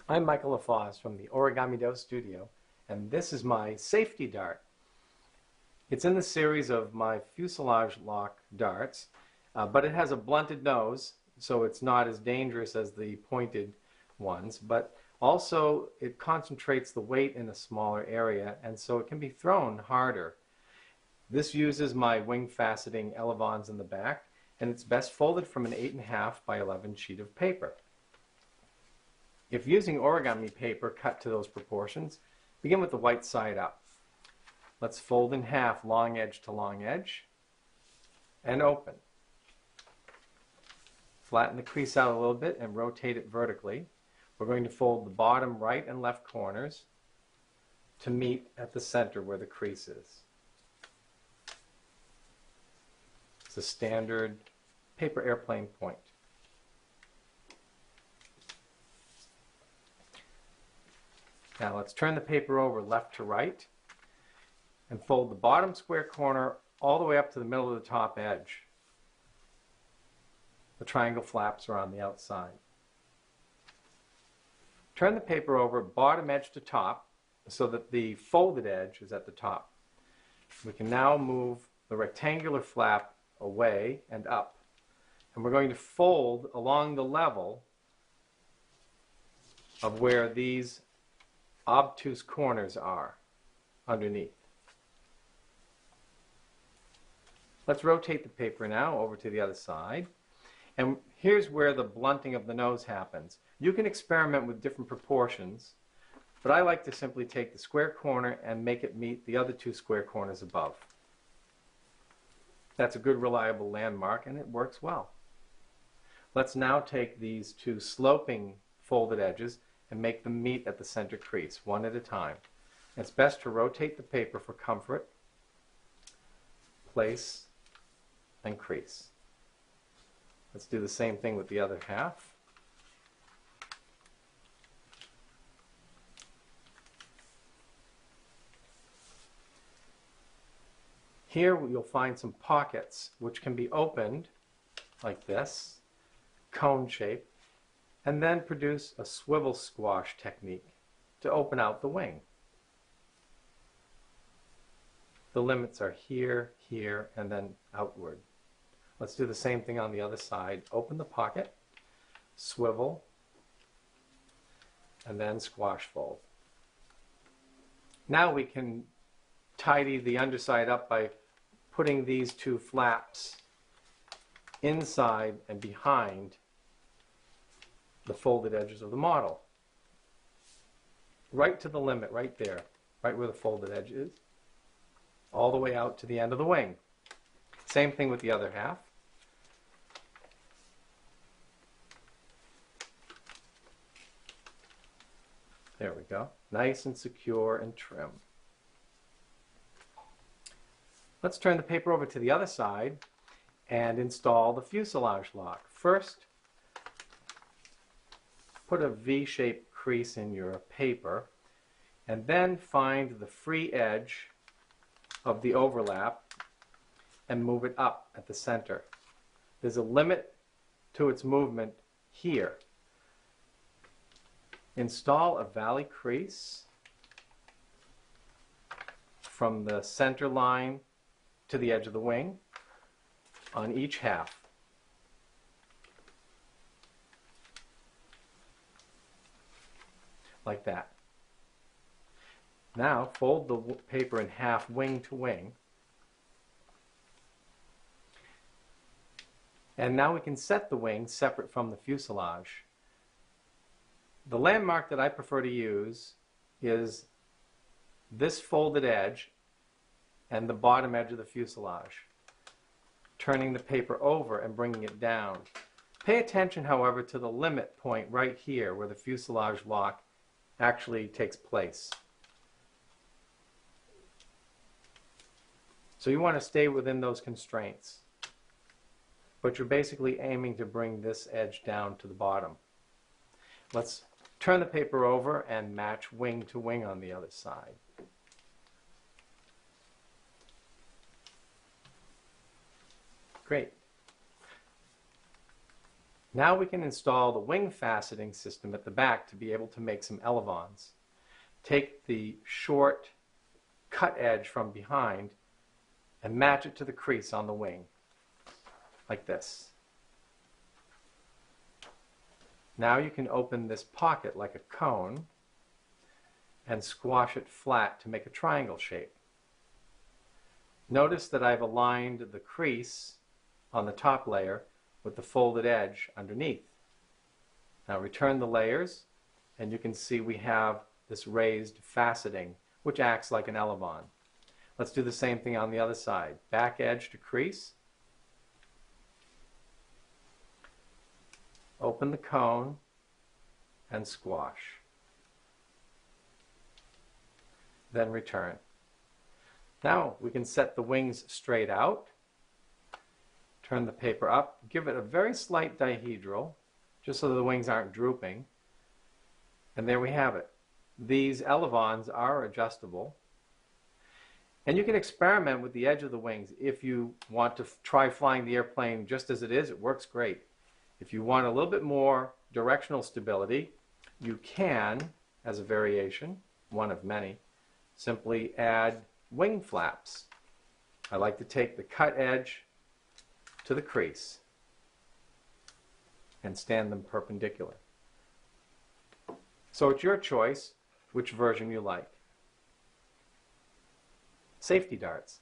I'm Michael Lafosse from the Origami studio, and this is my safety dart. It's in the series of my fuselage lock darts, but it has a blunted nose, so it's not as dangerous as the pointed ones, but also it concentrates the weight in a smaller area, and so it can be thrown harder. This uses my wing faceting elevons in the back, and it's best folded from an 8.5 by 11 sheet of paper. If using origami paper cut to those proportions, begin with the white side up. Let's fold in half, long edge to long edge, and open. Flatten the crease out a little bit and rotate it vertically. We're going to fold the bottom right and left corners to meet at the center where the crease is. It's a standard paper airplane point. Now let's turn the paper over left to right and fold the bottom square corner all the way up to the middle of the top edge. The triangle flaps are on the outside. Turn the paper over bottom edge to top so that the folded edge is at the top. We can now move the rectangular flap away and up. And we're going to fold along the level of where these obtuse corners are underneath. Let's rotate the paper now over to the other side. And here's where the blunting of the nose happens. You can experiment with different proportions, but I like to simply take the square corner and make it meet the other two square corners above. That's a good, reliable landmark, and it works well. Let's now take these two sloping folded edges and make them meet at the center crease, one at a time. It's best to rotate the paper for comfort, place, and crease. Let's do the same thing with the other half. Here you'll find some pockets which can be opened like this, cone shape, and then produce a swivel squash technique to open out the wing. The limits are here, here, and then outward. Let's do the same thing on the other side. Open the pocket, swivel, and then squash fold. Now we can tidy the underside up by putting these two flaps inside and behind the folded edges of the model. Right to the limit, right there, right where the folded edge is, all the way out to the end of the wing. Same thing with the other half. There we go. Nice and secure and trim. Let's turn the paper over to the other side and install the fuselage lock. First, put a V-shaped crease in your paper and then find the free edge of the overlap and move it up at the center. There's a limit to its movement here. Install a valley crease from the center line to the edge of the wing on each half. Like that. Now fold the paper in half wing to wing. And now we can set the wing separate from the fuselage. The landmark that I prefer to use is this folded edge and the bottom edge of the fuselage. Turning the paper over and bringing it down. Pay attention, however, to the limit point right here where the fuselage lock actually takes place. So you want to stay within those constraints. But you're basically aiming to bring this edge down to the bottom. Let's turn the paper over and match wing to wing on the other side. Great. Now we can install the wing faceting system at the back to be able to make some elevons. Take the short cut edge from behind and match it to the crease on the wing, like this. Now you can open this pocket like a cone and squash it flat to make a triangle shape. Notice that I've aligned the crease on the top layer with the folded edge underneath. Now return the layers and you can see we have this raised faceting which acts like an elevon. Let's do the same thing on the other side. Back edge to crease. Open the cone and squash. Then return. Now we can set the wings straight out. Turn the paper up. Give it a very slight dihedral, just so the wings aren't drooping. And there we have it. These elevons are adjustable. And you can experiment with the edge of the wings. If you want to try flying the airplane just as it is, it works great. If you want a little bit more directional stability, you can, as a variation, one of many, simply add wing flaps. I like to take the cut edge to the crease and stand them perpendicular. So it's your choice which version you like. Safety darts.